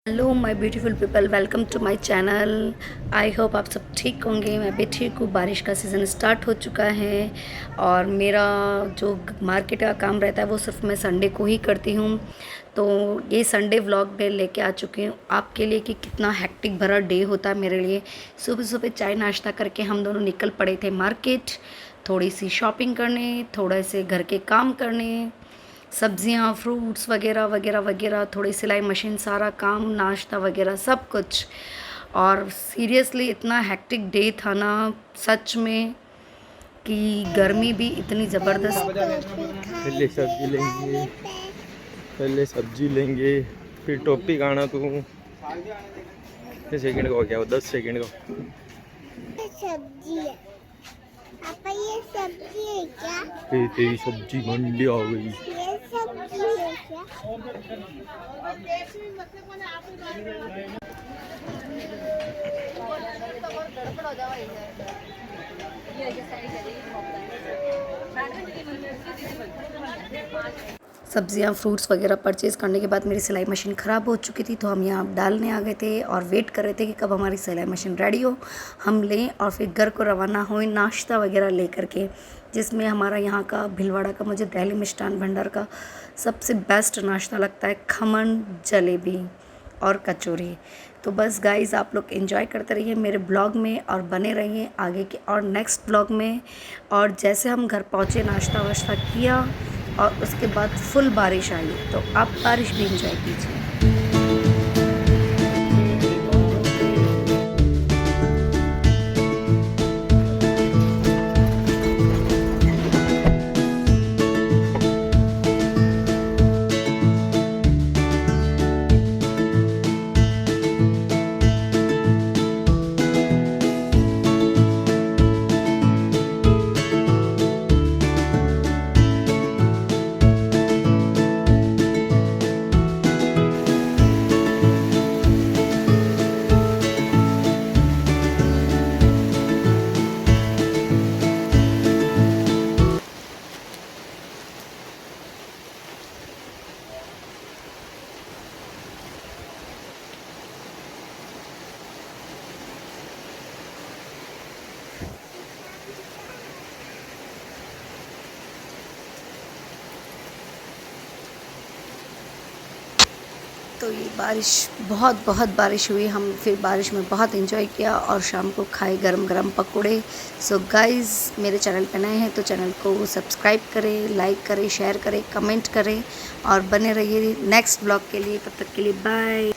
Hello my beautiful people, welcome to my channel. I hope आप सब ठीक होंगे। मैं भी ठीक हूँ। बारिश का सीज़न स्टार्ट हो चुका है और मेरा जो मार्केट का काम रहता है वो सिर्फ मैं संडे को ही करती हूँ। तो ये संडे व्लॉग में लेके आ चुकी हूँ आपके लिए कि कितना हेक्टिक भरा डे होता है मेरे लिए। सुबह सुबह चाय नाश्ता करके हम दोनों निकल पड़े थे मार्केट, थोड़ी सी शॉपिंग करने, थोड़े से घर के काम करने, सब्जियां, फ्रूट्स वगैरह वगैरह वगैरह, थोड़ी सिलाई मशीन, सारा काम, नाश्ता वगैरह सब कुछ। और सीरियसली इतना हेक्टिक डे था ना सच में, कि गर्मी भी इतनी ज़बरदस्त। पहले सब्जी लेंगे, पहले सब्जी लेंगे, फिर टॉपिक आना तू। कितने सेकंड का हो गया वो? 10 सेकंड का। सब्जी है पापा, ये सब्जी है क्या? फिर तेरी सब्जी मंडी आ गई। ये सब्जी है क्या? सब्जियां, फ्रूट्स वगैरह परचेज़ करने के बाद मेरी सिलाई मशीन ख़राब हो चुकी थी, तो हम यहाँ डालने आ गए थे और वेट कर रहे थे कि कब हमारी सिलाई मशीन रेडी हो, हम लें और फिर घर को रवाना हों नाश्ता वगैरह ले कर के। जिसमें हमारा यहाँ का भिलवाड़ा का, मुझे दिल्ली मिष्ठान भंडार का सबसे बेस्ट नाश्ता लगता है खमन, जलेबी और कचौरी। तो बस गाइज़, आप लोग एंजॉय करते रहिए मेरे ब्लॉग में और बने रहिए आगे के और नेक्स्ट ब्लॉग में। और जैसे हम घर पहुँचे, नाश्ता वाश्ता किया और उसके बाद फुल बारिश आई, तो आप बारिश भी एंजॉय कीजिए। तो ये बारिश, बहुत बहुत बारिश हुई, हम फिर बारिश में बहुत एंजॉय किया और शाम को खाए गरम गरम पकोड़े। सो गाइज़, मेरे चैनल पे नए हैं तो चैनल को सब्सक्राइब करें, लाइक करें, शेयर करें, कमेंट करें और बने रहिए नेक्स्ट ब्लॉग के लिए। तब तक के लिए बाय।